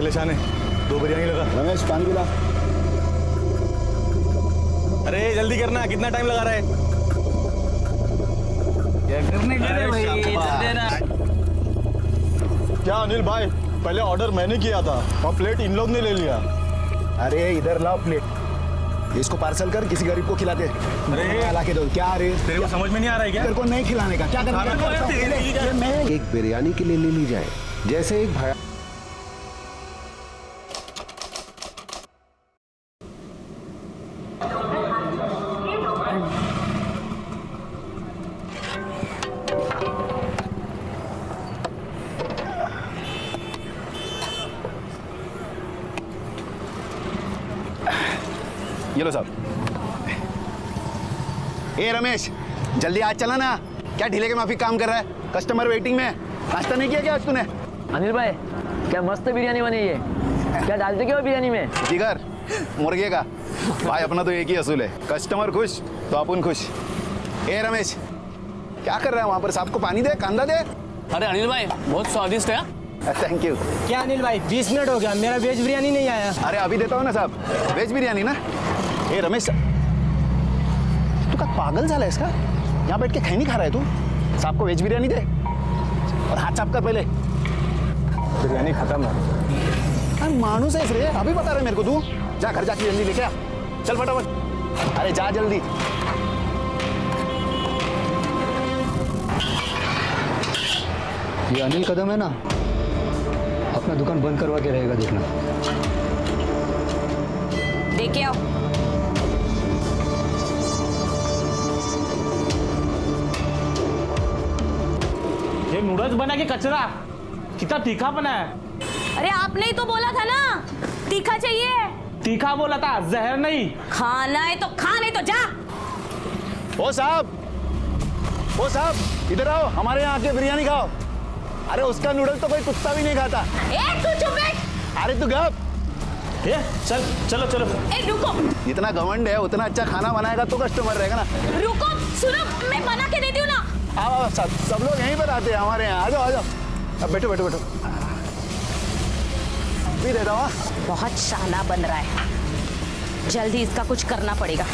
परेशान है, 2 बिरयानी लगा। रमेश पानी पिला। अरे जल्दी करना, कितना टाइम लगा रहा है? क्या अनिल भाई, पहले ऑर्डर मैंने किया था और प्लेट इन लोग ने ले लिया। अरे इधर लाओ प्लेट, इसको पार्सल कर किसी गरीब को खिला दे। अरे ला के दो। क्या अरे तेरे को समझ में नहीं आ रहा है क्या? तेरे को नहीं खिलाने का क्या करना है? एक बिरयानी के लिए ले ली जाए, जैसे एक भाई। ये लो साहब। ए रमेश, जल्दी आज चला ना, क्या ढीले के माफी काम कर रहा है? कस्टमर वेटिंग में। नाश्ता नहीं किया क्या आज तूने? अनिल भाई, क्या मस्त बिरयानी बनी है। क्या डालते क्या हो बिरयानी में? जिगर मुर्गे का। भाई अपना तो एक ही असूल है, कस्टमर खुश तो अपन खुश। ए रमेश, क्या कर रहा है वहां पर? साहब को पानी दे, कांदा दे। अरे अनिल भाई, बहुत स्वादिष्ट है। Thank you. क्या अनिल भाई, 20 मिनट हो गया, मेरा वेज बिरयानी नहीं आया। अरे अभी देता हूँ ना साहब, वेज बिरयानी ना। ए रमेश, तू का पागल झाला आहेस का? यहाँ बैठ के खैनी खा रहा है तू? साहब को वेज बिरयानी दे और हाथ साफ कर पहले। बिरयानी खत्म है। अरे मानूस है रे, अभी बता रहे मेरे को तू? जा घर जाके जल्दी लेके आ, चल फटाफट। अरे जा जल्दी। ये अनिल कदम है ना, अपना दुकान बंद करवा के रहेगा, देखना। देखे आओ। ये नूडल्स बना के कचरा, कितना तीखा बना है। अरे आपने ही तो बोला था ना तीखा चाहिए। तीखा बोला था, जहर नहीं। खाना है तो खा, नहीं तो जा। ओ साहब इधर आओ, हमारे यहाँ आके बिरयानी खाओ। अरे उसका नूडल्स तो कोई कुत्ता भी नहीं खाता। ए तू चुप बैठ। अरे तू गप। ए चल, चलो चलो। ए रुको जितना घमंड है उतना अच्छा खाना बनाएगा तो कस्टमर रहेगा ना। रुको, सुनो, मैं बना के देती हूँ ना। आओ सब लोग यहीं पर आते हैं हमारे यहाँ। आ जाओ आ जाओ, अब बैठो बैठो बैठो। भी देता हूँ। बहुत शाना बन रहा है, जल्दी इसका कुछ करना पड़ेगा।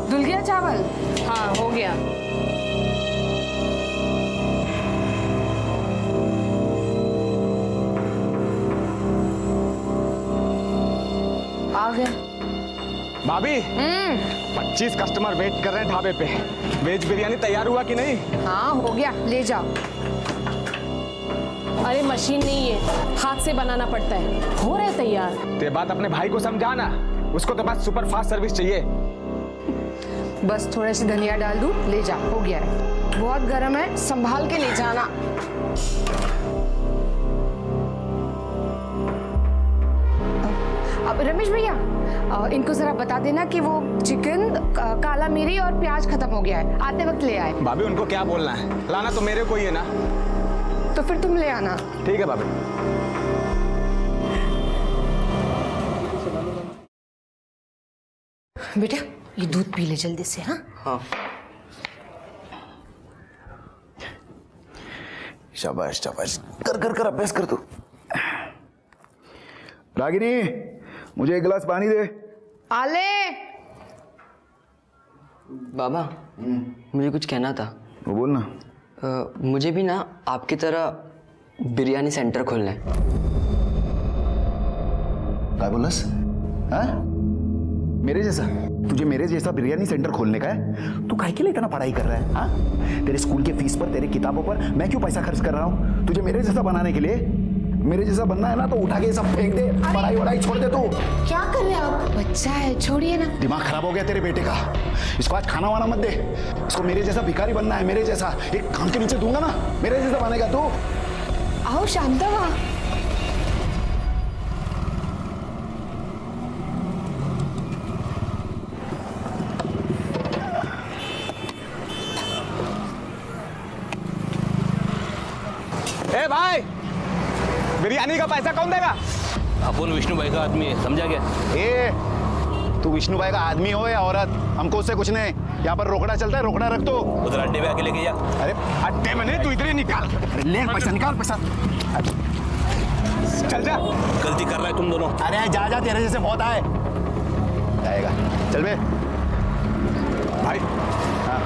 धुल गया चावल? हाँ हो गया। आ गया। भाभी 25 कस्टमर वेट कर रहे हैं ढाबे पे। वेज बिरयानी तैयार हुआ कि नहीं? हाँ हो गया, ले जाओ। अरे मशीन नहीं है, हाथ से बनाना पड़ता है। हो रहा है तैयार। ते बात अपने भाई को समझाना, उसको तो बस सुपर फास्ट सर्विस चाहिए। बस थोड़े से धनिया डाल दूं, ले जा, हो गया है। बहुत गर्म है, संभाल के ले जाना। अब रमेश भैया, इनको जरा बता देना कि वो चिकन, काला मिरी और प्याज खत्म हो गया है, आते वक्त ले आए। भाभी उनको क्या बोलना है? लाना तो मेरे को ही है ना। तो फिर तुम ले आना। ठीक है भाभी। बेटा ये दूध पी ले जल्दी से। हाँ शाबाश शाबाश, कर कर कर अभ्यास कर तू। रागिनी, मुझे एक गिलास पानी दे। आले। बाबा, मुझे कुछ कहना था। वो बोल ना। मुझे भी ना आपकी तरह बिरयानी सेंटर खोलना है। क्या बोलस? हाँ? मेरे जैसा? तुझे मेरे जैसा बिरयानी सेंटर खोलने का है? तू काहे के लिए इतना पढ़ाई कर रहा है? हाँ? तेरे स्कूल के फीस पर, तेरे किताबों पर मैं क्यों पैसा खर्च कर रहा हूँ? तुझे मेरे जैसा बनाने के लिए? मेरे जैसा बनना है ना तो उठा के सब फेंक दे, पढ़ाई वढ़ाई छोड़ दे। तू क्या कर रहे हो आप? बच्चा है, छोड़िए ना। दिमाग खराब हो गया तेरे बेटे का। इसको आज खाना वाना मत दे। इसको मेरे जैसा भिखारी बनना है, मेरे जैसा। एक काम के नीचे दूंगा ना, मेरे जैसा बनेगा तू। आओ शांतवा। ए भाई, बिरयानी का पैसा कौन देगा? अपन विष्णु भाई का आदमी है, समझा क्या? ए तू विष्णु भाई का आदमी हो या औरत, हमको उससे कुछ नहीं। यहाँ पर रोकड़ा चलता है, रोकड़ा रख दो। उधर अड्डे पे आके लेके जा। अरे अड्डे में नहीं, तू इधर ही निकाल। अरे ले पैसा, निकाल पैसा। चल जा। गलती कर रहा है तुम दोनों। अरे जा जा, तेरे जैसे बहुत आए जाएगा। चल बे भाई। हाँ।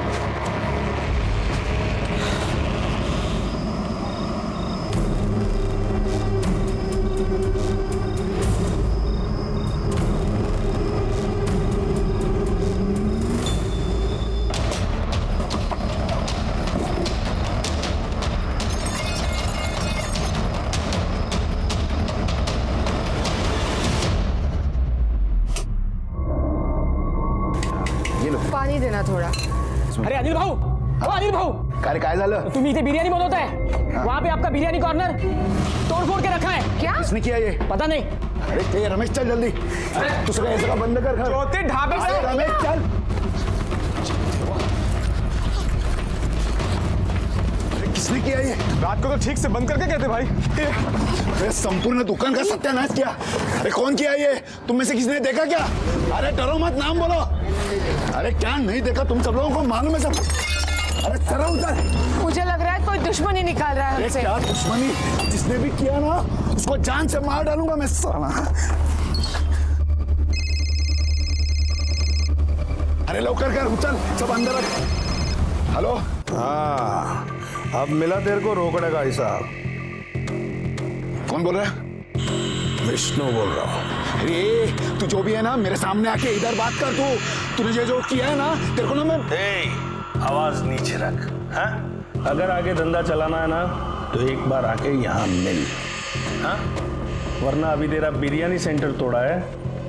पानी देना थोड़ा। अरे अनिल भाऊ, ओ अनिल भाऊ, काय झालं? तुम्ही इथे बिर्याणी बनवताय, वहाँ पे आपका बिर्याणी कॉर्नर तोड़फोड़ के रखा है। क्या? किसने किया ये? पता नहीं। अरे ये रमेश चल जल्दी, दूसरा ऐसा बंद कर घर। ज्योति ढाबे से। अरे रमेश चल। अरे किसने किया ये? रात को तो ठीक से बंद करके कहते भाई। अरे संपूर्ण दुकान का सत्यानाश किया। अरे कौन किया ये? तुम में से किसने देखा क्या? अरे डरो मत, नाम बोलो। अरे क्या नहीं देखा? तुम सब लोगों को मालूम है सब। अरे चलो उधर। मुझे लग रहा है कोई दुश्मनी निकाल रहा है अरे हमसे। क्या दुश्मनी? जिसने भी किया ना उसको जान से मार डालूंगा मैं साला। अरे लवकर कर, चल सब अंदर रख। हेलो। हाँ, अब मिला तेरे को रोकड़े का हिसाब। कौन बोल रहा है? विष्णु बोल रहा हूँ। अरे तू जो भी है ना, मेरे सामने आके इधर बात कर। तूने ये जो किया है ना, तेरे को ना मैं आवाज नीचे रख। हाँ? अगर आगे धंधा चलाना है ना तो एक बार आके यहाँ मिल। हाँ? वरना अभी तेरा बिरयानी सेंटर तोड़ा है,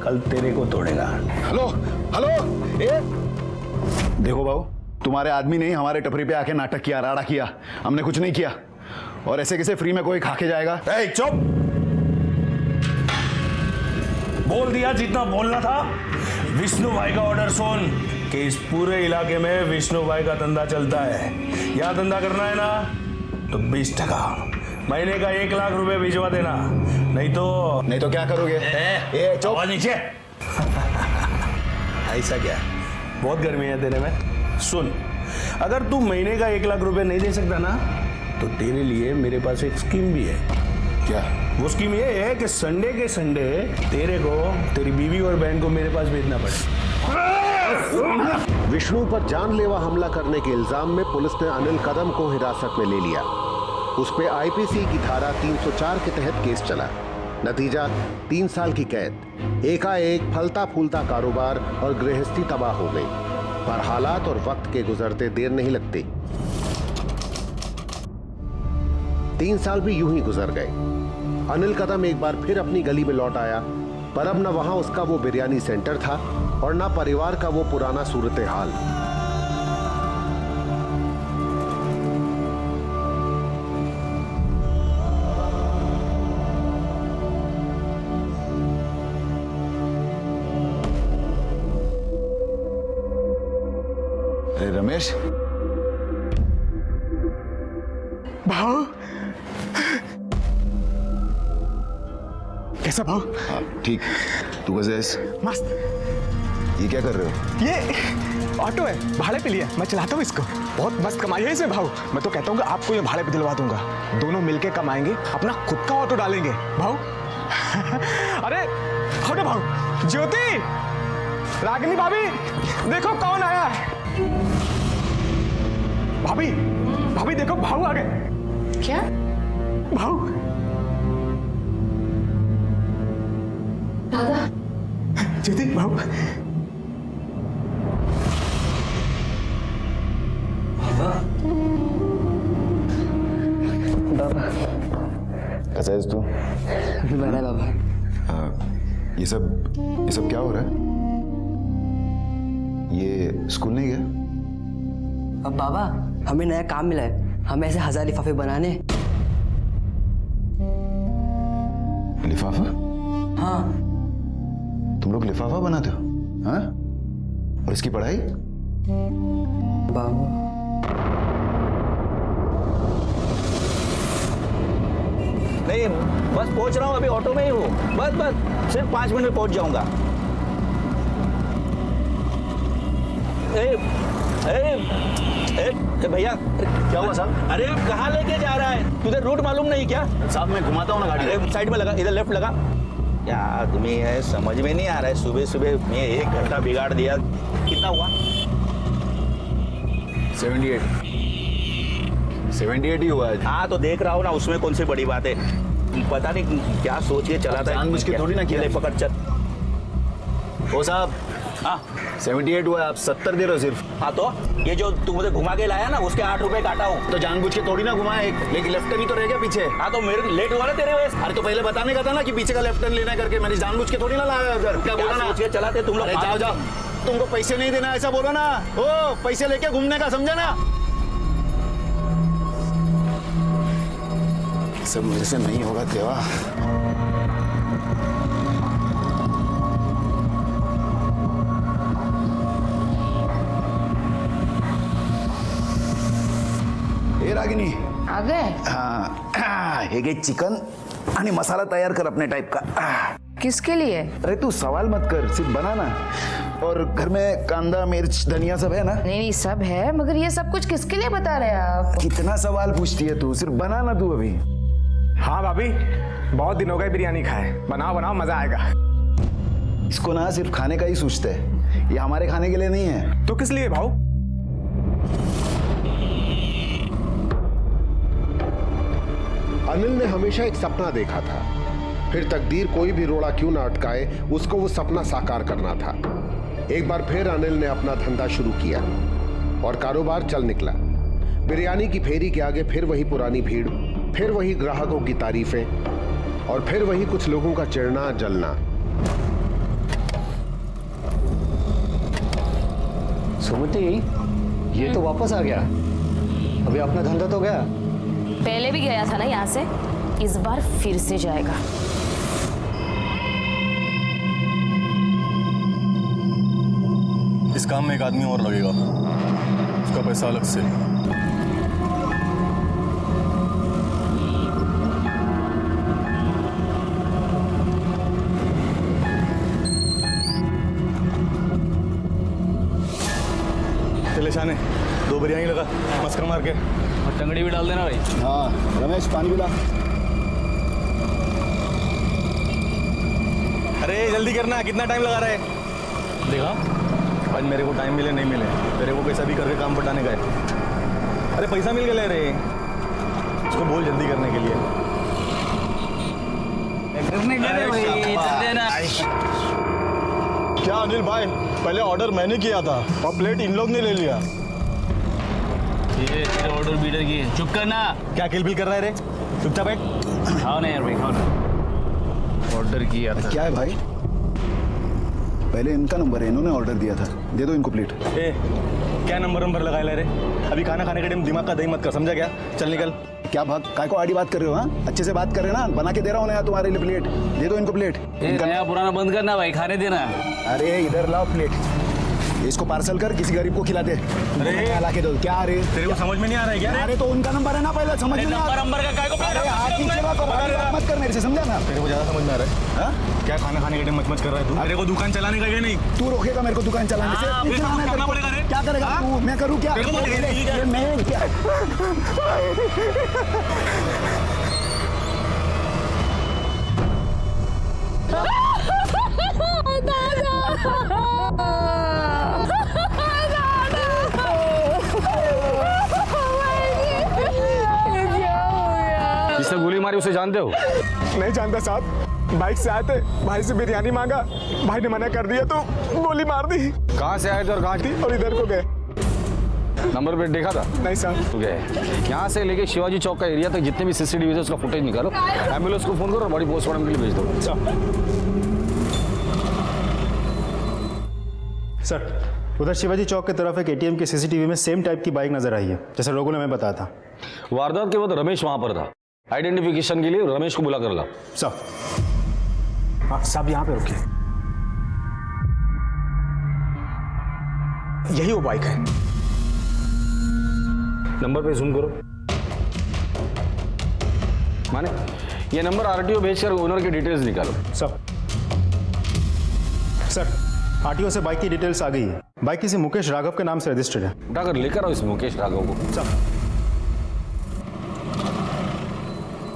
कल तेरे को तोड़ेगा। Hello hello. ए देखो बाबू, तुम्हारे आदमी ने हमारे टपरी पे आके नाटक किया, राड़ा किया। हमने कुछ नहीं किया, और ऐसे कैसे फ्री में कोई खा के जाएगा? ए, चुप। बोल दिया जितना बोलना था। विष्णु भाई का ऑर्डर सुन कि इस पूरे इलाके में विष्णु भाई का धंधा चलता है। यहाँ धंधा करना है ना तो 20% महीने का 1 लाख रुपए भिजवा देना, नहीं तो क्या करोगे? ए चुप। आवाज नीचे। ऐसा क्या? बहुत गर्मी है तेरे में। सुन, अगर तू महीने का 1 लाख रुपए नहीं दे सकता ना तो तेरे लिए मेरे पास एक स्कीम भी है। क्या? वो स्कीम ये है कि संडे के संडे तेरे को तेरी बीवी और बहन को मेरे पास भेजना पड़े। विष्णु पर जानलेवा हमला करने के इल्जाम में पुलिस ने अनिल कदम को हिरासत में ले लिया। उस पे आईपीसी की धारा 304 के तहत केस चला। नतीजा 3 साल की कैद। एकाएक फलता फूलता कारोबार और गृहस्थी तबाह हो गई। पर हालात और वक्त के गुजरते देर नहीं लगती। 3 साल भी यूं ही गुजर गए। अनिल कदम एक बार फिर अपनी गली में लौट आया, पर अब न वहां उसका वो बिरयानी सेंटर था और न परिवार का वो पुराना सूरत हाल। अरे रमेश। भाव कैसा भाव? ठीक। तू कैसे है? मस्त। ये क्या कर रहे हो? ये ऑटो है, भाड़े पे लिया, मैं चलाता हूँ इसको। बहुत मस्त कमाई है इसमें भाव। मैं तो कहता हूँ कि आपको ये भाड़े पे दिलवा दूंगा। दोनों मिलके कमाएंगे, अपना खुद का ऑटो डालेंगे भाव। अरे ऑटो भाव। ज्योति, रागिनी भाभी, देखो कौन आया है। भाभी, भाभी देखो भाव आ गए। क्या? भाव। दादा। ज्योति भाव। कैसा है तू? बड़ा बाबा। हाँ, ये सब क्या हो रहा है? ये स्कूल नहीं गया? अब बाबा, हमें नया काम मिला है, हमें ऐसे 1000 लिफाफे बनाने। लिफाफा? हाँ। तुम लोग लिफाफा बनाते हो? हाँ? और इसकी पढ़ाई? बाबा नहीं, बस पहुंच रहा हूँ, अभी ऑटो में ही हूँ। बस सिर्फ 5 मिनट में पहुंच जाऊंगा। भैया क्या हुआ साहब? अरे कहाँ लेके जा रहा है? तुझे रूट मालूम नहीं क्या? साहब मैं घुमाता हूँ ना गाड़ी। साइड में लगा, इधर लेफ्ट लगा। क्या आदमी है, समझ में नहीं आ रहा है। सुबह सुबह मैं 1 घंटा बिगाड़ दिया। कितना हुआ? 78 ही हुआ है। हाँ तो देख रहा हूँ ना, उसमें कौन सी बड़ी बात है। पता नहीं क्या सोच के चला था। जानबूझ के थोड़ी ना किया। ले पकड़ चल। ओ साहब, हाँ 78 हुआ है, आप 70 दे रहे हो सिर्फ। हाँ तो ये जो तू मुझे घुमा के लाया ना, उसके 8 रुपए काटा हूँ। तो जानबूझ के थोड़ी ना घुमाया, एक लेकिन लेफ्ट टर्न ही तो रह गया पीछे। हाँ तो मेरे लेट हुआ ना तेरे वजह से। अरे तो पहले बताने का था ना कि पीछे का लेफ्ट टर्न लेना है करके। मैंने जानबूझ के थोड़ी ना लाया उधर। क्या बोला ना, सोच के चलाते तुम लोग। अरे जाओ जाओ, तुमको पैसे नहीं देना ऐसा बोलो ना। ओ पैसे लेके घूमने का, समझा ना? सब मेरे से नहीं होगा देवा। हे रागिनी, आ गए? हाँ हे घे चिकन आणि मसाला तैयार कर अपने टाइप का। किसके लिए? अरे तू सवाल मत कर, सिर्फ बनाना। और घर में कांदा मिर्च धनिया सब है ना? नहीं नहीं सब है, मगर ये सब कुछ किसके लिए बता रहे हैं आप? कितना सवाल पूछती है तू, सिर्फ बनाना तू अभी। हाँ भाभी, बहुत दिन हो गए बिरयानी खाए। बनाओ बनाओ, मजा आएगा। इसको ना सिर्फ खाने का ही सोचते है, ये हमारे खाने के लिए नहीं है। तो किस लिए भाऊ? अनिल ने हमेशा एक सपना देखा था, फिर तकदीर कोई भी रोड़ा क्यों ना अटकाए, उसको वो सपना साकार करना था। एक बार फिर अनिल ने अपना धंधा शुरू किया और कारोबार चल निकला। बिरयानी की फेरी के आगे फिर वही पुरानी भीड़, फिर वही ग्राहकों की तारीफें और फिर वही कुछ लोगों का चिढ़ना जलना। सुमति, ये तो वापस आ गया। अभी अपना धंधा तो गया। पहले भी गया था ना यहाँ से, इस बार फिर से जाएगा। इस काम में एक आदमी और लगेगा, उसका पैसा अलग से। चले शाने, 2 बिरयानी लगा, मस्कर मार के। और टंगड़ी भी डाल देना भाई। हाँ रमेश, पानी पिला। अरे जल्दी करना, कितना टाइम लगा रहा है? देखा, आज मेरे को टाइम मिले नहीं मिले, तेरे को कैसा भी करके काम पटाने का है। अरे पैसा मिल गया रे, उसको बोल जल्दी करने के लिए। क्या अनिल भाई, पहले ऑर्डर मैंने किया था और प्लेट इन लोग ने ले लिया। ये तेरे ऑर्डर बीटर की है। चुप करना। क्या किल बिल कर रहा है रे? चुपचाप बैठ। खाओ ना यार भाई, खाओ ना। ऑर्डर किया था। क्या है भाई? पहले इनका नंबर है, इन्होंने ऑर्डर दिया था। दे दो इनको प्लेट। ए, क्या नंबर लगा रे? अभी खाना खाने के टाइम दिमाग का दही मत कर, समझा क्या? चल निकल। क्या भाग, काय को आड़ी बात कर रहे हो? हाँ अच्छे से बात कर रहे हो ना, बना के दे रहा हूँ ना तुम्हारे लिए प्लेट। दे दो इनको प्लेट। नया पुराना बंद करना भाई, खाने देना। अरे इधर लाओ प्लेट, इसको पार्सल कर, किसी गरीब को खिला दे। अरे ला के दो। क्या अरे तेरे को समझ में नहीं आ रहा है क्या? अरे तो उनका नंबर है ना, पहले समझ में नहीं आ रहा। नंबर का काय को अरे हाथ नीचे रख और आड़ी बात मत कर मेरे से, समझा ना? तेरे को ज्यादा समझ में आ रहा है? हाँ? क्या खाना खाने के टाइम मच कर रहा है तू? तेरे को दुकान चलाने का क्या नहीं? तू रोकेगा मेरे को दुकान चलाने से? हाँ, फिर मैं करना पड़ेगा रे। क्या करेगा तू? मैं करूँ क्या? तेरे को तो ये मैं क्या? जिसने गोली मारी उसे जानते हो? नहीं जानता साहब, बाइक से आए थे, भाई से बिरयानी मांगा, भाई ने मना कर दिया तो गोली मार दी। कहाँ से आए थे और कहाँ थी? और इधर को गए। नंबर प्लेट देखा था? नहीं साहब। तो गए यहाँ से लेके शिवाजी चौक का एरिया तक जितने भी सीसीटीवी है उसका फुटेज निकालो, एम्बुलेंस को फोन करो और बॉडी पोस्टमार्टम के लिए भेज दो। सर, उधर शिवाजी चौक की तरफ एक एटीएम के सीसीटीवी में सेम टाइप की बाइक नजर आई है, जैसे लोगों ने हमें बताया था। वारदात के वक्त रमेश वहां पर था। आइडेंटिफिकेशन के लिए रमेश को बुला कर ला। सर। हाँ साहब, यहाँ पे रुकिए। यही वो बाइक है। नंबर पे जूम करो। माने ये नंबर आरटीओ भेजकर ओनर की डिटेल्स निकालो। सर आरटीओ से बाइक की डिटेल्स आ गई है। बाइक किसी मुकेश राघव के नाम से रजिस्टर्ड है। उठाकर लेकर आओ इस मुकेश राघव को।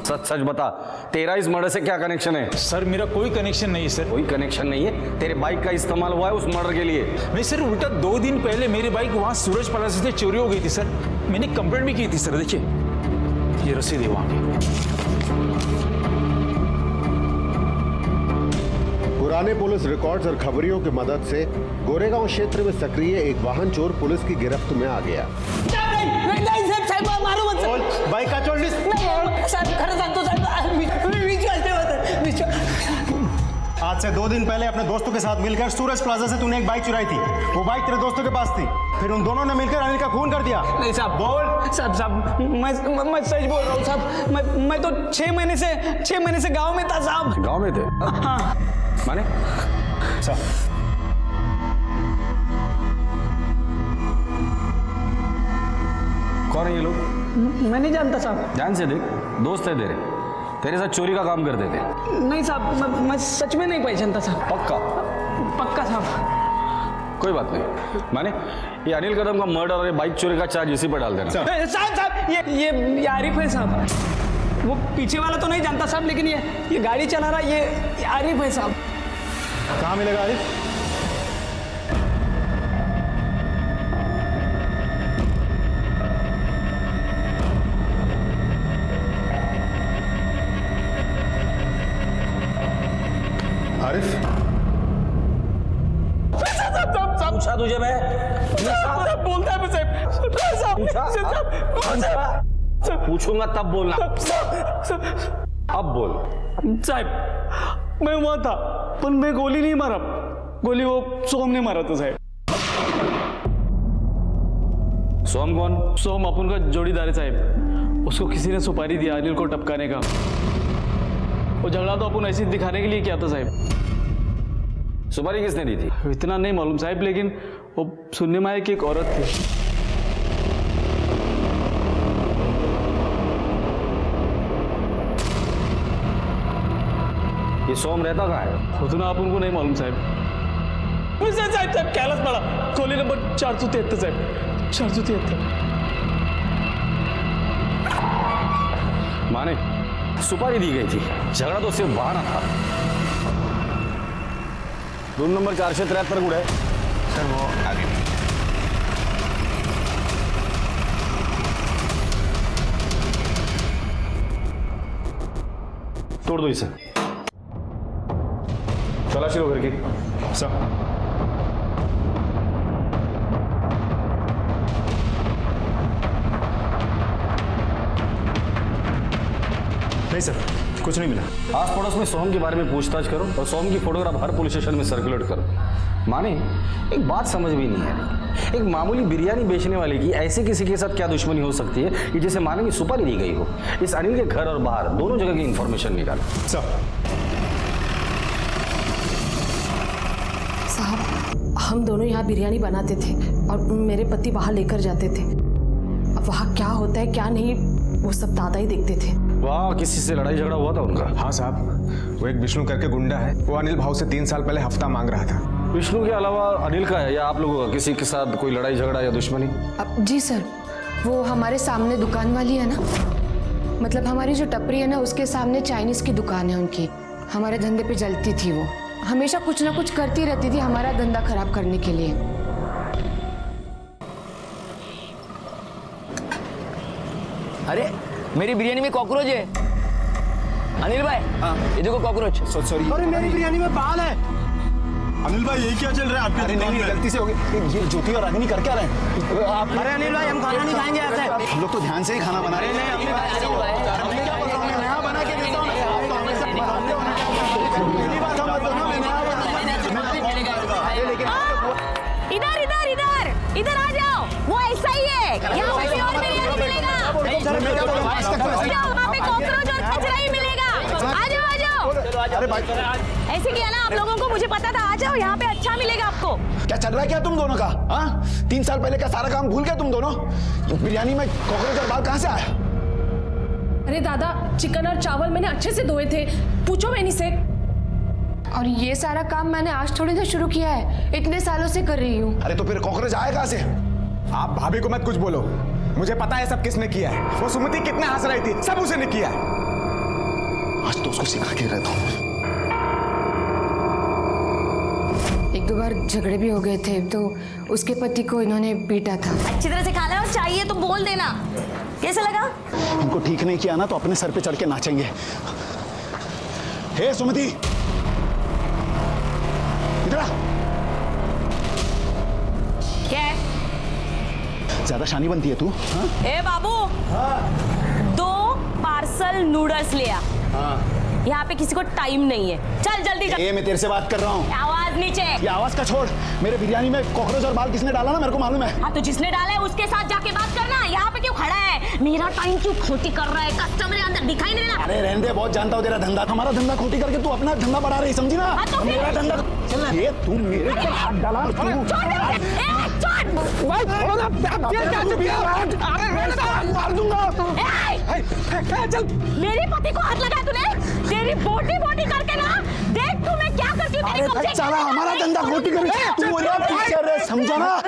सच सच बता, तेरा इस मर्डर से क्या कनेक्शन है? सर मेरा कोई कनेक्शन नहीं है सर। कोई कनेक्शन नहीं है? तेरे बाइक का इस्तेमाल हुआ है उस मर्डर के लिए? नहीं सर, उल्टा 2 दिन पहले मेरी बाइक वहां सूरज प्लाजा से चोरी हो गई थी सर। मैंने कंप्लेंट भी की थी सर। देखिए ये रसीद है वहां की। पुराने पुलिस रिकॉर्ड्स और खबरियों की मदद से गोरेगांव क्षेत्र में सक्रिय एक वाहन चोर पुलिस की गिरफ्त में आ गया। बाइक का चोर आज से 2 दिन पहले अपने दोस्तों के साथ मिलकर सूरज प्लाजा से तूने एक बाइक चुराई थी। वो बाइक तेरे दोस्तों के पास थी, फिर उन दोनों ने मिलकर अनिल का खून कर दिया। नहीं साहब, बोल। साहब मैं सच बोल रहा हूँ साहब। मैं तो 6 महीने से गांव में था साहब। गांव में थे? हाँ। माने? कौन है ये लोग? मैं नहीं जानता साहब। ध्यान से देख, दोस्त है तेरे साथ चोरी का काम करते थे। नहीं साहब, मैं सच में नहीं पहचानता साहब। पक्का साहब। कोई बात नहीं। माने ये अनिल कदम का मर्डर और ये बाइक चोरी का चार्ज इसी पर डाल देना। साहब ये आरिफ है साहब। वो पीछे वाला तो नहीं जानता साहब, लेकिन ये गाड़ी चला रहा ये आरिफ है साहब। कहाँ मिलेगा आरिफ? आरिफ पूछा तुझे मैं? बोलता है पूछूंगा तब बोलना। अब बोल। साहब मैं वहां था, पर मैं गोली नहीं मारा। गोली वो सोम ने मारा था साहब। सोम कौन? सोम अपन का जोड़ीदार है साहब। उसको किसी ने सुपारी दिया अनिल को टपकाने का। वो झगड़ा तो अपन ऐसे दिखाने के लिए किया था साहब। सुपारी किसने दी थी? इतना नहीं मालूम साहब, लेकिन वो सुनने में आया कि एक औरत थी। ये सोम रहता कहाँ है? उतना अपन को नहीं मालूम साहब। साहब कैलाश पड़ा, कोली नंबर 473 साहब। 473। माने सुपारी दी गई थी, झगड़ा तो सिर्फ बहाना था। रूम नंबर 473 गुड़ है सर। वो आगे तोड़ दो इसे। तलाशी लो घर की। सर नहीं सर, कुछ नहीं मिला। आस पड़ोस में सोहम के बारे में पूछताछ करो और सोहम की फोटोग्राफ हर पुलिस स्टेशन में सर्कुलेट करो। माने एक बात समझ भी नहीं है, एक मामूली बिरयानी बेचने वाले की ऐसे किसी के साथ क्या दुश्मनी हो सकती है कि जिसे माने की सुपारी दी गई हो? इस अनिल के घर और बाहर दोनों जगह की इंफॉर्मेशन निकालो। साहब हम दोनों यहाँ बिरयानी बनाते थे और मेरे पति वहाँ लेकर जाते थे। अब वहाँ क्या होता है क्या नहीं वो सब दादा ही देखते थे। वाह, किसी से लड़ाई झगड़ा हुआ था उनका? हाँ साहब, वो एक विष्णु करके गुंडा है। वो अनिल भाव से 3 साल पहले हफ्ता मांग रहा था। विष्णु के अलावा अनिल का है या आप लोगों का किसी के साथ कोई लड़ाई झगड़ा या दुश्मनी? जी सर, वो हमारे सामने दुकान वाली है ना, मतलब हमारी जो टपरी है ना उसके सामने चाइनीज की दुकान है उनकी। हमारे धंधे पे जलती थी वो, हमेशा कुछ ना कुछ करती रहती थी हमारा धंधा खराब करने के लिए। अरे मेरी बिरयानी में कॉकरोच है। अनिल भाई, ये देखो कॉकरोच। सॉरी। अरे मेरी बिरयानी में बाल है। अनिल भाई ये क्या चल रहा है आपकी दुकान में? गलती से हो गई। ये ज्योति और रागिनी कर क्या रहे हैं? अरे अनिल भाई हम खाना नहीं खाएंगे ऐसे। हम लोग तो ध्यान से ही खाना बना रहे हैं। इधर इधर इधर इधर आ जाओ, वो ऐसा ही है। यहाँ पे प्योर बिरयानी मिलेगा। वहाँ पे कॉकरोच और कचरा ही मिलेगा। आ जाओ आ जाओ। ऐसे किया ना आप लोगों को, मुझे पता था। आ जाओ, यहाँ पे अच्छा मिलेगा आपको। क्या चल रहा है क्या तुम दोनों का? हाँ, 3 साल पहले का सारा काम भूल गए तुम दोनों? बिरयानी में कॉकरोच और बाल कहाँ से आया? अरे दादा, चिकन और चावल मैंने अच्छे से धोए थे, पूछो मैनी से। और ये सारा काम मैंने आज थोड़ी ना शुरू किया है, इतने सालों से कर रही हूँ। अरे तो फिर कॉकरोच आए कहां से? आप भाभी को मत कुछ बोलो, मुझे पता है सब किसने किया है। वो सुमति कितने हंस रही थी, सब उसे ने किया है। आज तो उसको सिखा के रहता हूँ। एक दो बार झगड़े भी हो गए थे, तो उसके पति को इन्होंने पीटा था। अच्छी तरह से खा ले और चाहिए तो बोल देना। कैसा लगा? उनको ठीक नहीं किया ना तो अपने सर पे चढ़ के नाचेंगे। हे सुमति, इधर आ। क्या है? ज्यादा शानी बनती है तू? हाँ? ए बाबू, 2 पार्सल नूडल्स ले आ। यहाँ पे किसी को टाइम नहीं है, चल जल्दी चल। मैं तेरे से बात कर रहा हूँ। आवाज नीचे। ये आवाज का छोड़, मेरे बिरयानी में कॉकरोच और बाल किसने डाला ना मेरे को मालूम है। हाँ तो जिसने डाला है उसके साथ जाके बात करना, यहाँ पे क्यों खड़ा है? मेरा टाइम क्यों खोटी कर रहा है? कस्टमर अंदर दिखाई नहीं देना। अरे रहने दे, बहुत जानता हूँ तेरा धंधा। हमारा धंधा खोटी करके तू अपना धंधा बढ़ा रही, समझी ना? हाँ तो मेरा धंधा ये तू मेरे ऊपर हाथ डाला। मार दूंगा। मेरे पति को हाथ लगाया तूने? तेरी बोटी बोटी करके ना, देख तू मैं क्या करती हूँ। अरे चला, हमारा धंधा खोटी करके तू मेरा टीचर है, समझा ना?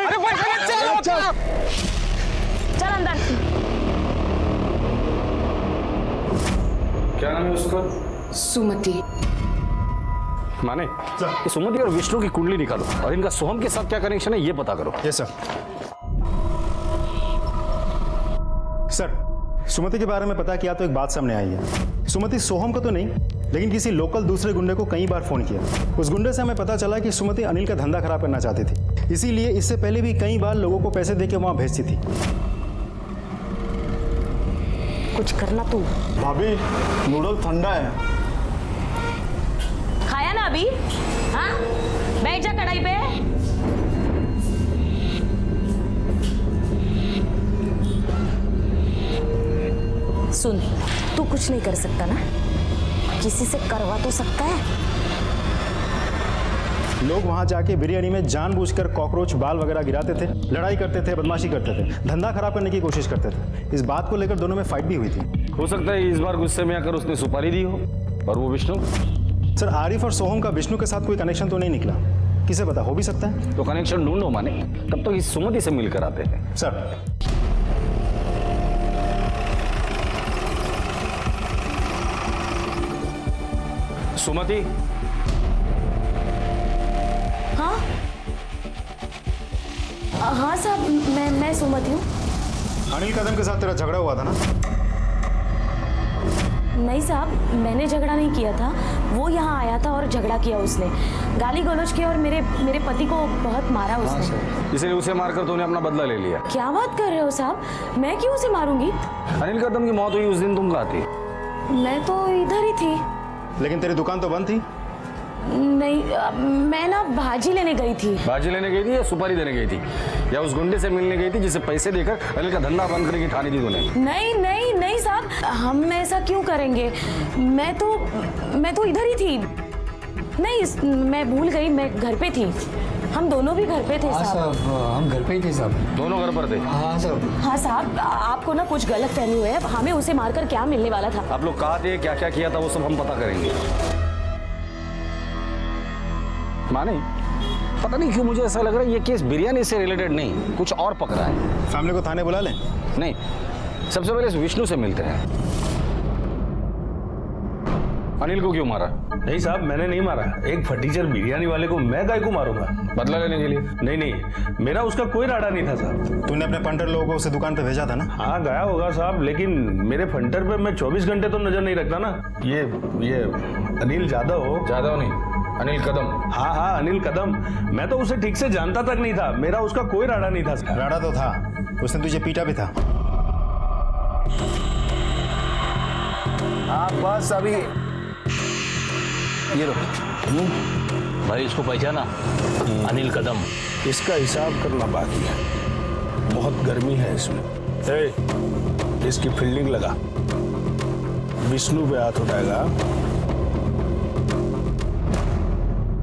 चल अंदर। क्या नाम है उसका? सुमति। माने ये सुमति और विष्णु की कुंडली निकालो और इनका सोहम के साथ क्या कनेक्शन है ये पता करो। Yes sir. सर, सुमति के बारे में पता किया तो एक बात सामने आई है। सुमति सोहम का तो नहीं, लेकिन किसी लोकल दूसरे गुंडे को कई बार फोन किया। उस गुंडे से हमें पता चला कि सुमति अनिल का धंधा खराब करना चाहती थी, इसीलिए इससे पहले भी कई बार लोगों को पैसे देके वहां भेजती थी। कुछ करना तू। भाभी, नूडल ठंडा है। खाया ना अभी? हाँ, बैठ जा कढ़ाई पे। सुन, तू कुछ नहीं कर सकता ना, किसी से करवा तो सकता है। लोग वहां जाके बिरयानी में जानबूझकर कॉकरोच बाल वगैरह गिराते थे, लड़ाई करते थे, बदमाशी करते थे, धंधा खराब करने की कोशिश करते थे। इस बात को लेकर दोनों में फाइट भी हुई थी। हो सकता है इस बार गुस्से में आकर उसने सुपारी दी हो। और वो विष्णु? सर, आरिफ और सोहम का विष्णु के साथ कोई कनेक्शन तो नहीं निकला, किसे पता, हो भी सकता है। तो कनेक्शन ढूंढो माने, तब तो इस सुमति से मिलकर आते थे। सर, सुमति। हाँ हाँ साहब, मैं सुमति हूँ। अनिल कदम के साथ तेरा झगड़ा हुआ था ना? नहीं साहब, मैंने झगड़ा नहीं किया था, वो यहाँ आया था और झगड़ा किया उसने, गाली गलौज किया और मेरे पति को बहुत मारा उसने। इसलिए उसे मारकर तूने अपना बदला ले लिया। क्या बात कर रहे हो साहब, मैं क्यों उसे मारूंगी? अनिल कदम की मौत हुई उस दिन तुम कहाँ थी? मैं तो इधर ही थी। लेकिन तेरी दुकान तो बंद थी। नहीं, मैं ना भाजी लेने गई थी। भाजी लेने गई थी या सुपारी देने गई थी या उस गुंडे से मिलने गई थी जिसे पैसे देकर अनिल का धंधा बंद करने की ठानी थी तूने? नहीं नहीं नहीं साहब, हम ऐसा क्यों करेंगे? मैं तो इधर ही थी। नहीं, मैं भूल गई, मैं घर पे थी। हम दोनों भी घर पे थे साहब। हम घर पे ही थे साहब। दोनों घर पर थे? हाँ साहब। हाँ साहब, आपको ना कुछ गलत फहमी हुई है, हमें उसे मारकर क्या मिलने वाला था। आप लोग कहाँ थे, क्या क्या किया था, वो सब हम पता करेंगे। माने पता नहीं क्यों मुझे ऐसा लग रहा है ये केस बिरयानी से रिलेटेड नहीं, कुछ और पकड़ा है। फैमिली को थाने बुला लें? नहीं, सबसे पहले इस विष्णु से मिलते हैं। अनिल को क्यों मारा? नहीं साहब, मैंने नहीं मारा। एक फटीचर बिरयानी वाले को मैं गाय को मारूंगा बदला लेने के लिए? नहीं नहीं, मेरा उसका कोई राड़ा नहीं था साहब। तूने अपने फंटर लोगों को उसे दुकान पे भेजा था ना? हाँ गया होगा साहब, लेकिन मेरे फंटर पे मैं 24 घंटे तो नजर नहीं रखता ना। ये अनिल जादव नहीं, अनिल कदम। हाँ हाँ, अनिल कदम। मैं तो उसे ठीक से जानता तक नहीं था, मेरा उसका कोई राड़ा नहीं था साहब। राड़ा तो था, उसने तुझे पीटा भी था। हाँ बस अभी ये लो। भाई इसको पहचाना? अनिल कदम। इसका हिसाब करना बाकी है, बहुत गर्मी है इसमें। इसकी फील्डिंग लगा, विष्णु पे हाथ उठाएगा।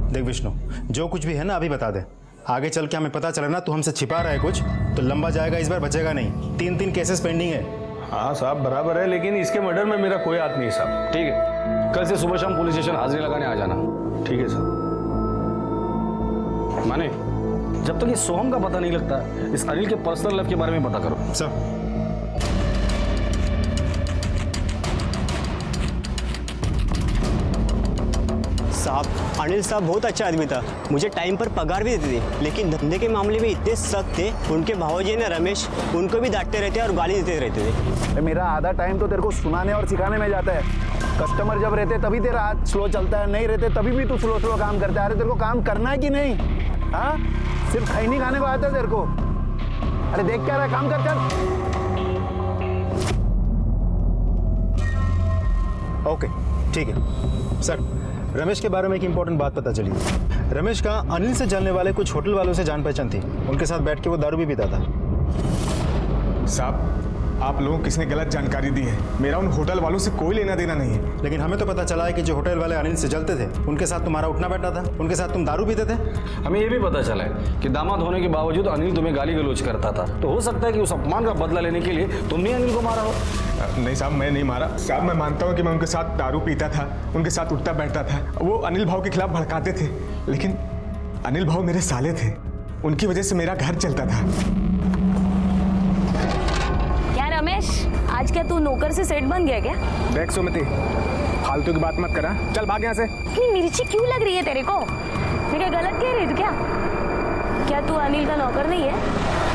देख विष्णु, जो कुछ भी है ना अभी बता दे, आगे चल के हमें पता चला ना तू हमसे छिपा रहा है कुछ तो लंबा जाएगा, इस बार बचेगा नहीं। 3 केसेस पेंडिंग है। हाँ साहब बराबर है, लेकिन इसके मर्डर में मेरा कोई हाथ नहीं साहब। ठीक है, कल से सुबह शाम पुलिस स्टेशन हाजिरी लगाने आ जाना। ठीक है सर। माने जब तक ये सोहम का पता नहीं लगता, इस अनिल के पर्सनल लाइफ के बारे में पता करो। सर साहब, अनिल साहब बहुत अच्छा आदमी था, मुझे टाइम पर पगार भी देते थे, लेकिन धंधे के मामले में इतने सख्त थे। उनके भावजी ने रमेश, उनको भी डांटते रहते और गाली देते रहते थे। मेरा आधा टाइम तो तेरे को सुनाने और सिखाने में जाता है। कस्टमर जब रहते तभी तेरा हाथ स्लो चलता है, नहीं रहते तभी भी तू स्लो स्लो काम करता है। अरे तेरे को काम करना है कि नहीं? हाँ, सिर्फ खैनी खाने को आता है तेरे को? अरे देख क्या रहा है, काम कर कर। ओके ठीक है सर। रमेश के बारे में एक इंपॉर्टेंट बात पता चली। रमेश का अनिल से जलने वाले कुछ होटल वालों से जान पहचान थी, उनके साथ बैठ के वो दारू भी पीता था। साहब, आप लोगों को किसने गलत जानकारी दी है? मेरा उन होटल वालों से कोई लेना देना नहीं है। लेकिन हमें तो पता चला है कि जो होटल वाले अनिल से जलते थे उनके साथ तुम्हारा उठना बैठना था, उनके साथ तुम दारू पीते थे। हमें ये भी पता चला है कि दामाद होने के बावजूद अनिल तुम्हें गाली गलौज करता था, तो हो सकता है कि उस अपमान का बदला लेने के लिए तुमने अनिल को मारा हो। नहीं साहब, मैं नहीं मारा साहब। मैं मानता हूँ कि मैं उनके साथ दारू पीता था, उनके साथ उठता बैठता था, वो अनिल भाव के खिलाफ भड़काते थे, लेकिन अनिल भाव मेरे साले थे, उनकी वजह से मेरा घर चलता था। क्या रमेश, आज क्या तू नौकर से सेठ बन गया क्या? देख सुमति, फालतू की बात मत करा, चल भाग यहाँ से। इतनी मिर्ची क्यों लग रही है तेरे को? मैं क्या गलत कह रही हूँ क्या? क्या तू अनिल का नौकर नहीं है?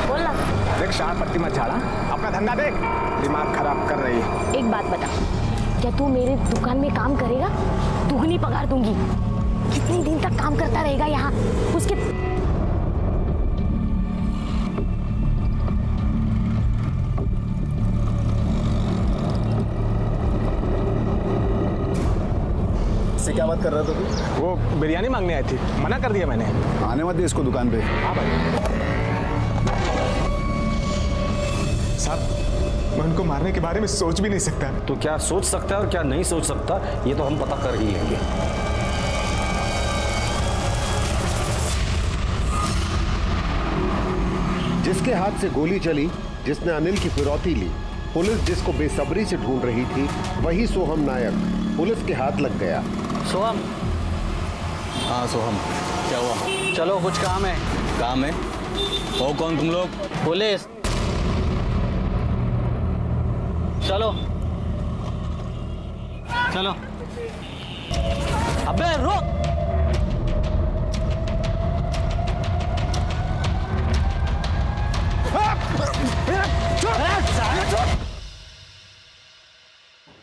बोल ना। देख शान पत्ती मत झाड़ा, अपना धंधा देख, दिमाग खराब कर रही है। एक बात बता, क्या तू मेरे दुकान में काम करेगा? दुगनी पगार दूंगी। कितने दिन तक काम करता रहेगा यहाँ? उसके से क्या बात कर रहा था तू? वो बिरयानी मांगने आई थी, मना कर दिया मैंने। आने मत दे इसको दुकान पे। हाँ भाई साहब, मैं उनको मारने के बारे में सोच भी नहीं सकता। तो क्या सोच सकता है और क्या नहीं सोच सकता, ये तो हम पता कर ही लेंगे। जिसके हाथ से गोली चली, जिसने अनिल की फिरौती ली, पुलिस जिसको बेसब्री से ढूंढ रही थी, वही सोहम नायक पुलिस के हाथ लग गया। सोहम। हाँ सोहम, क्या हुआ? चलो, कुछ काम है। काम है? हो कौन तुम लोग? पुलिस। चलो चलो। अबे रुक।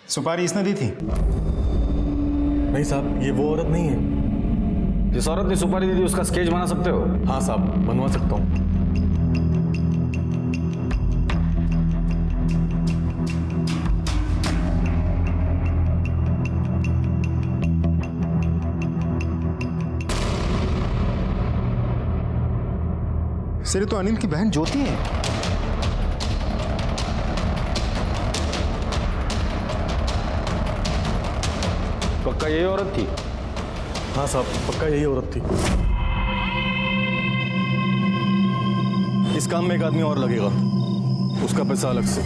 सुपारी इसने दी थी? नहीं साहब, ये वो औरत नहीं है। जिस औरत ने सुपारी दी थी उसका स्केच बना सकते हो? हाँ साहब, बनवा सकता हूँ। सिर्फ तो अनिल की बहन ज्योति है। पक्का यही औरत थी? हाँ साहब, पक्का यही औरत थी। इस काम में एक आदमी और लगेगा, उसका पैसा अलग से।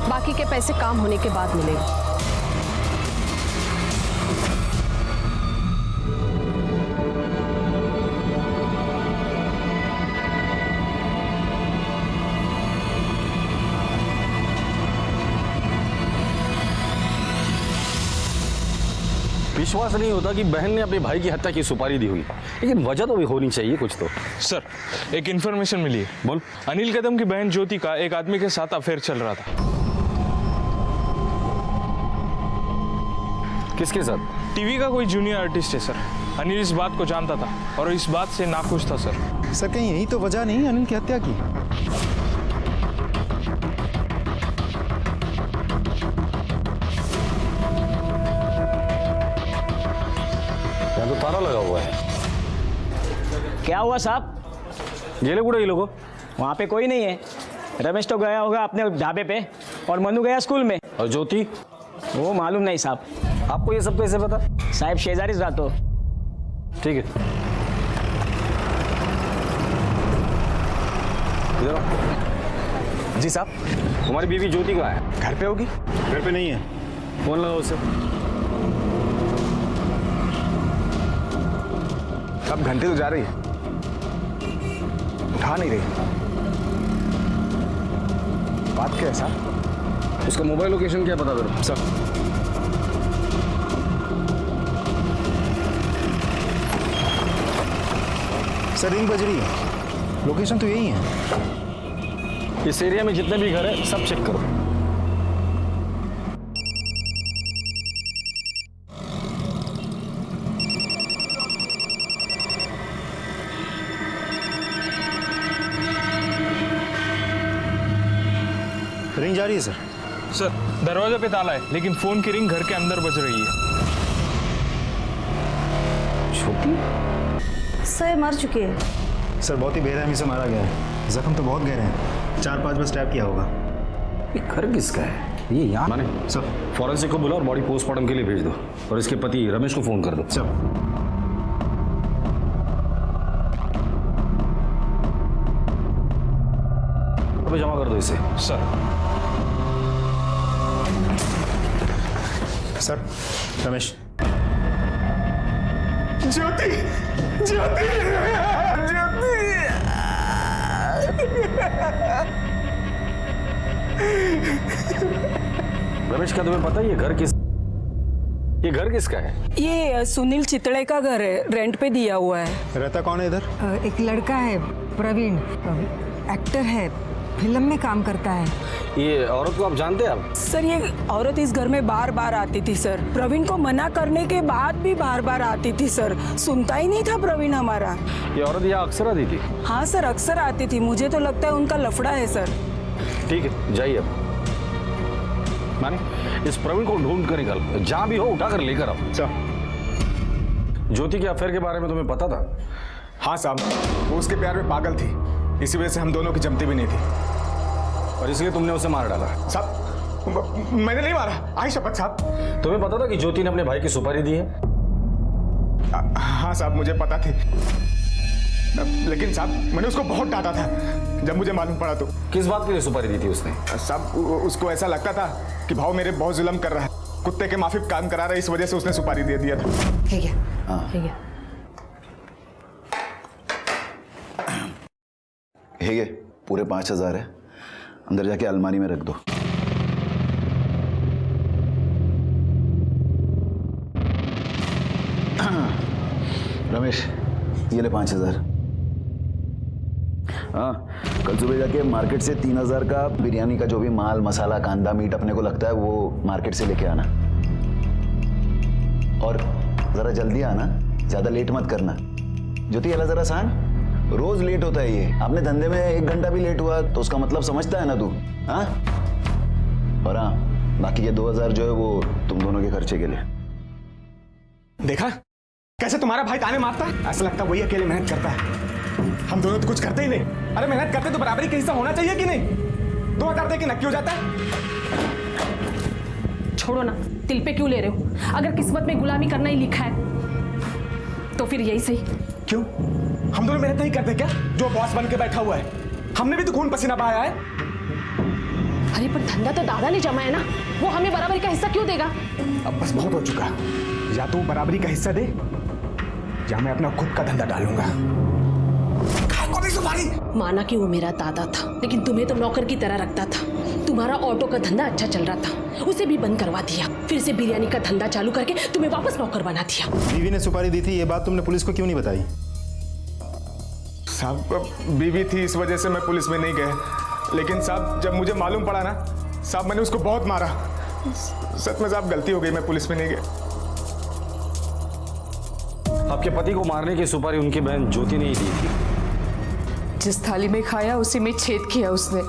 बाकी के पैसे काम होने के बाद मिलेगा। विश्वास नहीं होता कि बहन ने अपने भाई की हत्या की सुपारी दी हुई, लेकिन वजह तो भी होनी चाहिए कुछ तो। सर, एक इन्फॉर्मेशन मिली है। बोल। अनिल कदम की बहन ज्योति का एक आदमी के साथ अफेयर चल रहा था। किसके साथ? टीवी का कोई जूनियर आर्टिस्ट है सर। अनिल इस बात को जानता था और इस बात से नाखुश था सर। सर, कहीं यही तो वजह नहीं अनिल की हत्या की? यहाँ तो ताला लगा हुआ है। क्या हुआ साहब? गेले कुड़े ये लोगों? वहाँ पे कोई नहीं है। रमेश तो गया होगा अपने ढाबे पे और मनु गया स्कूल में। और ज्योति? वो मालूम नहीं साहब। आपको ये सब कैसे पता? साहब शेजारी रातो। ठीक है, इधर आओ। जी साहब। तुम्हारी बीवी ज्योति कहाँ है? घर पे होगी। घर पे नहीं है। फोन लगा उसे। अब घंटे तो जा रही है, उठा नहीं रही। बात क्या है साहब? उसका मोबाइल लोकेशन क्या पता करो सर। सर रिंग बज रही है, लोकेशन तो यही है। इस एरिया में जितने भी घर है सब चेक करो। रिंग जा रही है सर। सर दरवाजे पे ताला है, लेकिन फोन की रिंग घर के अंदर बज रही है। छोटी सर मर चुकी है। सर बहुत ही बेरहमी से मारा गया है, जख्म तो बहुत गहरे हैं, 4-5 बार स्टैब किया होगा। ये घर किसका है? ये यहाँ माने सर फॉरेंसिक को बुला और बॉडी पोस्टमार्टम के लिए भेज दो, और इसके पति रमेश को फोन कर दो। सर अभी जमा कर दो इसे। Sir sir Ramesh. ज्योति, ज्योति, रमेश क्या तुम्हें पता है ये घर किसका है? ये सुनील चितड़े का घर है, रेंट पे दिया हुआ है। रहता कौन है इधर? एक लड़का है प्रवीण, एक्टर है, फिल्म में काम करता है। ये औरत को आप जानते हैं आप? सर ये औरत इस घर में बार बार आती थी सर, प्रवीण को मना करने के बाद भी बार बार आती थी सर, सुनता ही नहीं था प्रवीण हमारा। ये औरत यहाँ अक्सर आती थी? हाँ सर अक्सर आती थी, मुझे तो लगता है उनका लफड़ा है सर। ठीक है जाइए अब। माने इस प्रवीण को ढूंढ कर निकाल, जहां भी हो उठा कर लेकर आओ। ज्योति के अफेयर के बारे में तुम्हें पता था? हाँ साहब, वो उसके प्यार में पागल थी, इसी वजह से हम दोनों की जमती भी नहीं थी, और इसलिए तुमने उसे मार डाला। साहब मैंने नहीं मारा, आई शपथ साहब। तुम्हें पता था कि ज्योति ने अपने भाई की सुपारी दी है? हाँ साहब मुझे पता थी, लेकिन साहब मैंने उसको बहुत डांटा था जब मुझे मालूम पड़ा। तो किस बात के लिए सुपारी दी थी उसने? साहब उसको ऐसा लगता था कि भाव मेरे बहुत जुल्म कर रहा है, कुत्ते के माफिक काम करा रहा है, इस वजह से उसने सुपारी दे दिया था। ठीक है, ठीक है। ये पूरे 5,000 है, अंदर जाके अलमारी में रख दो। रमेश ये ले 5,000। हाँ कल सुबह जाके मार्केट से 3,000 का बिरयानी का जो भी माल मसाला कांदा मीट अपने को लगता है वो मार्केट से लेके आना, और जरा जल्दी आना, ज्यादा लेट मत करना। ज्योति अला जरा सांग, रोज लेट होता है ये, आपने धंधे में 1 घंटा भी लेट हुआ तो उसका मतलब समझता है ना तू? हाँ और हाँ बाकी के 2,000 जो है वो तुम दोनों के खर्चे के लिए। देखा कैसे तुम्हारा भाई ताने मारता है, ऐसा लगता है वही अकेले मेहनत करता है, हम दोनों तो कुछ करते ही नहीं। अरे मेहनत करते तो बराबरी का हिस्सा होना चाहिए कि नहीं? 2,000 दे के नक्की हो जाता है। छोड़ो ना, दिल पे क्यों ले रहे हो? अगर किस्मत में गुलामी करना ही लिखा है तो फिर यही सही। क्यों हम दोनों मेहनत नहीं करते क्या? जो बॉस बन के बैठा हुआ है, हमने भी तो खून पसीना बहाया है। अरे पर धंधा तो दादा ने जमा है ना, वो हमें बराबरी का हिस्सा क्यों देगा? अब बस बहुत हो चुका, या तो बराबरी का हिस्सा दे या मैं अपना खुद का धंधा डालूंगा। माना कि वो मेरा दादा था, लेकिन तुम्हें तो नौकर की तरह रखता था। तुम्हारा ऑटो का धंधा अच्छा चल रहा था, उसे भी बंद करवा दिया, फिर से बिरयानी का धंधा चालू करके तुम्हें वापस नौकर बना दिया। बीवी ने सुपारी दी थी, ये बात तुमने पुलिस को क्यों नहीं बताई? साहब बीवी थी इस वजह से मैं पुलिस में नहीं गया, लेकिन साहब जब मुझे मालूम पड़ा ना साहब मैंने उसको बहुत मारा। सच में साहब गलती हो गई, मैं पुलिस में नहीं गया। आपके पति को मारने की सुपारी उनकी बहन ज्योति ने ही दी थी। जिस थाली में खाया उसी में छेद किया उसने,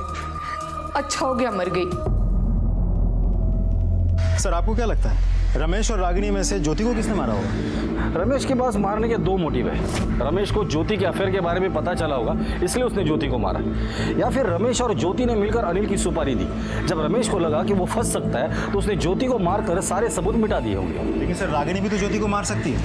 अच्छा हो गया मर गई। सर आपको क्या लगता है रमेश और रागिनी में से ज्योति को किसने मारा होगा? रमेश के पास मारने के 2 मोटिव है। रमेश को ज्योति के अफेयर के बारे में पता चला होगा, इसलिए उसने ज्योति को मारा, या फिर रमेश और ज्योति ने मिलकर अनिल की सुपारी दी। जब रमेश को लगा कि वो फंस सकता है तो उसने ज्योति को मारकर सारे सबूत मिटा दिए होंगे। लेकिन सर रागिनी भी तो ज्योति को मार सकती है,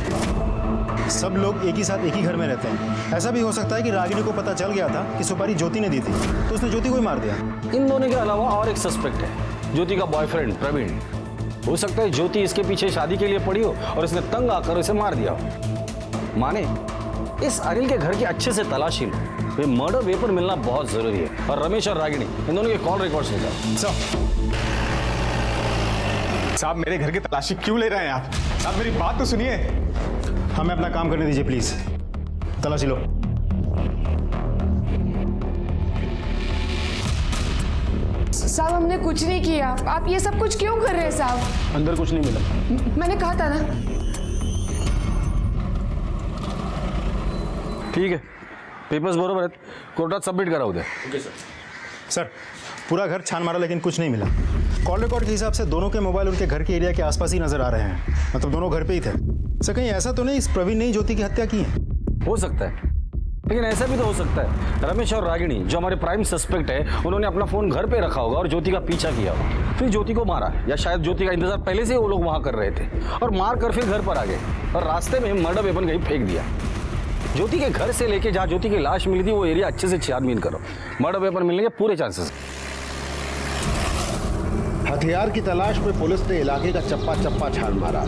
सब लोग एक ही साथ एक ही घर में रहते हैं। ऐसा भी हो सकता है कि रागिनी को पता चल गया था कि सुपारी ज्योति ने दी थी तो उसने ज्योति को ही मार दिया। इन दोनों के अलावा और एक सस्पेक्ट है, ज्योति का बॉयफ्रेंड प्रवीण। हो सकता है ज्योति इसके पीछे शादी के लिए पड़ी हो और इसने तंग आकर इसे मार दिया हो। माने इस अनिल के घर की अच्छे से तलाशी लो, ये मर्डर वेपन मिलना बहुत जरूरी है। और रमेश और रागिनी इन दोनों के कॉल रिकॉर्ड्स निकाल। साहब मेरे घर की तलाशी क्यों ले रहे हैं आप? साहब मेरी बात तो सुनिए। हमें अपना काम करने दीजिए प्लीज। तलाशी लो। साहब हमने कुछ नहीं किया, आप ये सब कुछ क्यों कर रहे हैं साहब? अंदर कुछ नहीं मिला। मैंने कहा था ना। ठीक है, पेपर्स बरोबर आहेत, कोर्टात सबमिट करा उद्या। Okay sir. सर पूरा घर छान मारा लेकिन कुछ नहीं मिला। कॉल रिकॉर्ड के हिसाब से दोनों के मोबाइल उनके घर के एरिया के आसपास ही नजर आ रहे हैं, मतलब दोनों घर पे ही थे। सर कहीं ऐसा तो नहीं इस प्रवीण ने ही ज्योति की हत्या की है? हो सकता है, लेकिन ऐसा भी तो हो सकता है रमेश और रागिनी जो हमारे प्राइम सस्पेक्ट है उन्होंने अपना फोन घर पे रखा होगा और ज्योति का पीछा किया होगा, फिर ज्योति को मारा, या शायद ज्योति का इंतजार पहले से वो लोग वहां कर रहे थे और मार कर फिर घर पर आ गए और रास्ते में मर्डर वेपन कहीं फेंक दिया। ज्योति के घर से लेके जहां ज्योति की लाश मिली थी वो एरिया अच्छे से छानबीन करो, मर्डर वेपन मिलने के पूरे चांसेस। हथियार की तलाश में पुलिस ने इलाके का चप्पा चप्पा छान मारा।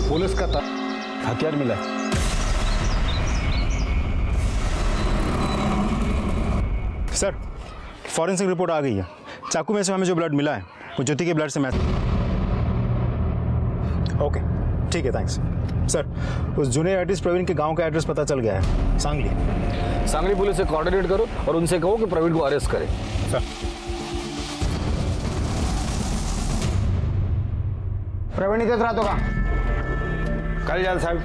पुलिस का हथियार मिला है। सर फॉरेंसिक रिपोर्ट आ गई है। चाकू में से हमें जो ब्लड मिला है वो ज्योति के ब्लड से मैच। ओके ठीक है, थैंक्स। सर उस जूनियर आर्टिस्ट प्रवीण के गांव का एड्रेस पता चल गया है, सांगली पुलिस से कोऑर्डिनेट करो और उनसे कहो कि प्रवीण को अरेस्ट करे। सर प्रवीण इथेच राहतो का? काय झालं साहेब?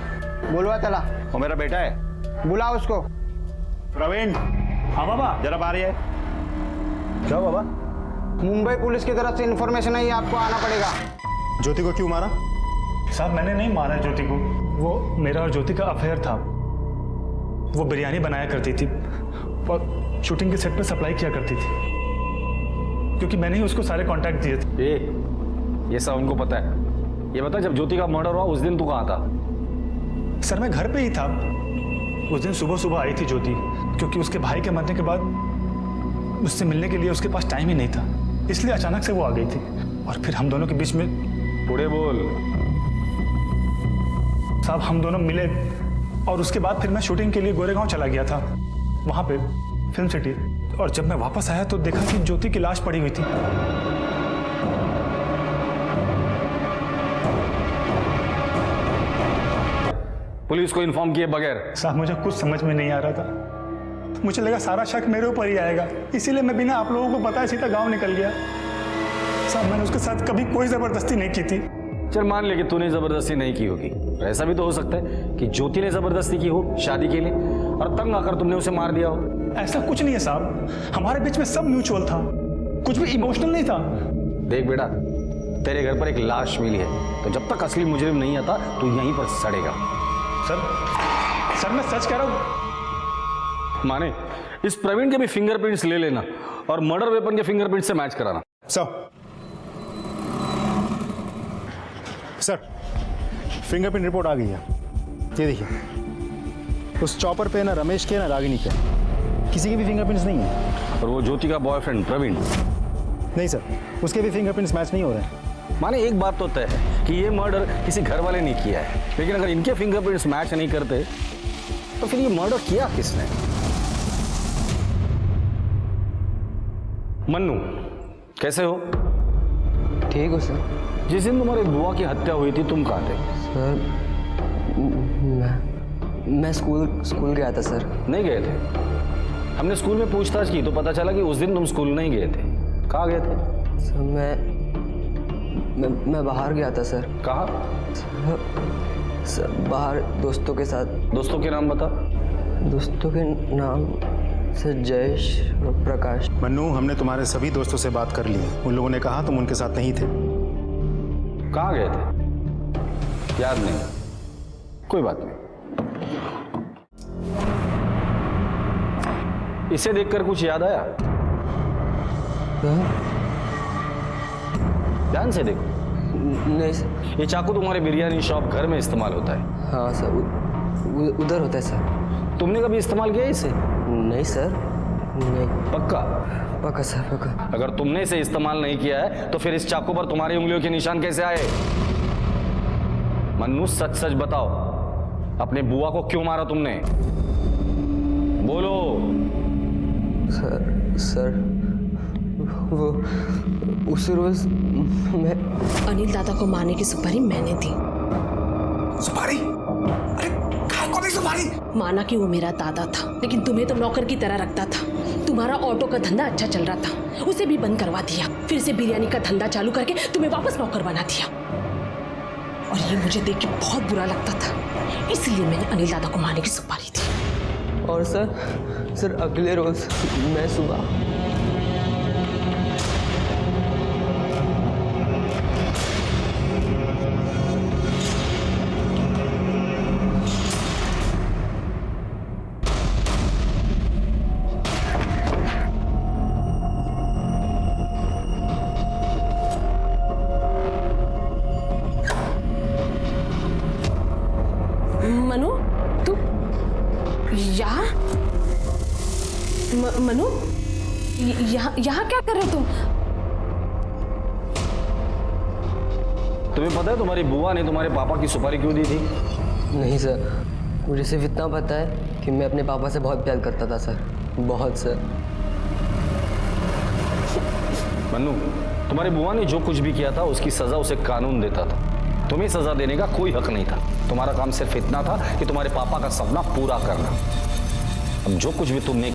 बोलवा त्याला, वो मेरा बेटा है, बुला उसको। प्रवीण। हाँ बाबा जरा बाहर है। क्या बाबा? मुंबई पुलिस की तरफ से इंफॉर्मेशन है, आपको आना पड़ेगा। ज्योति को क्यों मारा? साहब मैंने नहीं मारा ज्योति को, वो मेरा और ज्योति का अफेयर था। वो बिरयानी बनाया करती थी और शूटिंग के सेट पर सप्लाई किया करती थी, क्योंकि मैंने ही उसको सारे कॉन्टैक्ट दिए थे। ये सब उनको पता है। ये बता जब ज्योति का मर्डर हुआ उस दिन तू कहाँ था? सर मैं घर पे ही था। उस दिन सुबह सुबह आई थी ज्योति, क्योंकि उसके भाई के मरने के बाद उससे मिलने के लिए उसके पास टाइम ही नहीं था, इसलिए अचानक से वो आ गई थी और फिर हम दोनों के बीच में। पूरे बोल। साहब हम दोनों मिले और उसके बाद फिर मैं शूटिंग के लिए गोरेगांव चला गया था, वहां पे फिल्म सिटी, और जब मैं वापस आया तो देखा कि ज्योति की लाश पड़ी हुई थी। पुलिस को इन्फॉर्म किए बगैर? साहब मुझे कुछ समझ में नहीं आ रहा था, मुझे लगा सारा शक मेरे ऊपर ही आएगा, इसीलिए मैं बिना आप लोगों को बताए सीधा गांव निकल गया। साहब मैंने उसके साथ कभी कोई जबरदस्ती नहीं की थी। चल मान ले कि तूने जबरदस्ती नहीं की होगी, ऐसा भी तो हो सकता है कि ज्योति ने जबरदस्ती की हो शादी के लिए और तंग आकर तुमने उसे मार दिया हो। ऐसा कुछ नहीं है साहब, हमारे बीच में सब म्यूचुअल था, कुछ भी इमोशनल नहीं था। देख बेटा, तेरे घर पर एक लाश मिली है, तो जब तक असली मुजरिम नहीं आता तो यहीं पर सड़ेगा। सर मैं सच कह रहा हूं। माने इस प्रवीण के भी फिंगरप्रिंट्स ले लेना और मर्डर वेपन के फिंगरप्रिंट से मैच कराना। सर फिंगरप्रिंट रिपोर्ट आ गई है, ये देखिए। उस चॉपर पे ना रमेश के ना रागिनी के किसी के भी फिंगरप्रिंट्स नहीं है। और वो ज्योति का बॉयफ्रेंड प्रवीण? नहीं सर, उसके भी फिंगरप्रिंट्स मैच नहीं हो रहे हैं। माने एक बात तो तय है कि ये मर्डर किसी घर वाले ने किया है, लेकिन अगर इनके फिंगरप्रिंट्स मैच नहीं करते तो फिर ये मर्डर किया किसने? मन्नू कैसे हो? ठीक हो सर। जिस दिन तुम्हारी बुआ की हत्या हुई थी तुम कहाँ थे? सर मैं स्कूल गया था सर। नहीं गए थे? हमने स्कूल में पूछताछ की तो पता चला कि उस दिन तुम स्कूल नहीं गए थे। कहाँ गए थे? सर मैं बाहर गया था सर। कहाँ? सर बाहर दोस्तों के साथ। दोस्तों के नाम बता। दोस्तों के नाम सर जयेश और प्रकाश। मन्नू हमने तुम्हारे सभी दोस्तों से बात कर ली, उन लोगों ने कहा तुम उनके साथ नहीं थे। कहाँ गए थे? याद नहीं, कोई बात नहीं। इसे देखकर कुछ याद आया? ध्यान से देखो। नहीं सर। ये चाकू तुम्हारे बिरयानी शॉप घर में इस्तेमाल होता है? हाँ सर, उधर होता है सर। तुमने कभी इस्तेमाल किया इसे? नहीं सर। नहीं। पक्का? पक्का सर, पक्का। अगर तुमने इसे इस्तेमाल नहीं किया है तो फिर इस चाकू पर तुम्हारी उंगलियों के निशान कैसे आए? मन्नू सच सच बताओ, अपने बुआ को क्यों मारा तुमने? बोलो। सर वो उस रोज मैं अनिल दादा को मारने की सुपारी मैंने दी। सुपारी? अरे काय को दी सुपारी? माना कि वो मेरा दादा था, लेकिन तुम्हें तो नौकर की तरह रखता था। तुम्हारा ऑटो का धंधा अच्छा चल रहा था, उसे भी बंद करवा दिया, फिर से बिरयानी का धंधा चालू करके तुम्हें वापस नौकर बना दिया। और ये मुझे देख के बहुत बुरा लगता था, इसलिए मैंने अनिल दादा को मारने की सुपारी दी। और सर अगले रोज मैं सुबह मनु, तू यहाँ? मनु, यहाँ क्या कर रहे हो तुम? तुम्हें पता है तुम्हारी बुआ ने तुम्हारे पापा की सुपारी क्यों दी थी? नहीं सर, मुझे सिर्फ इतना पता है कि मैं अपने पापा से बहुत प्यार करता था सर, बहुत सर। मन्नू, तुम्हारी बुआ ने जो कुछ भी किया था उसकी सजा उसे कानून देता था। तुम्हें सजा देने का कोई हक नहीं था। तुम्हारा काम सिर्फ इतना था कि तुम्हारे पापा का सपना पूरा करना। अब जो कुछ भी तुमने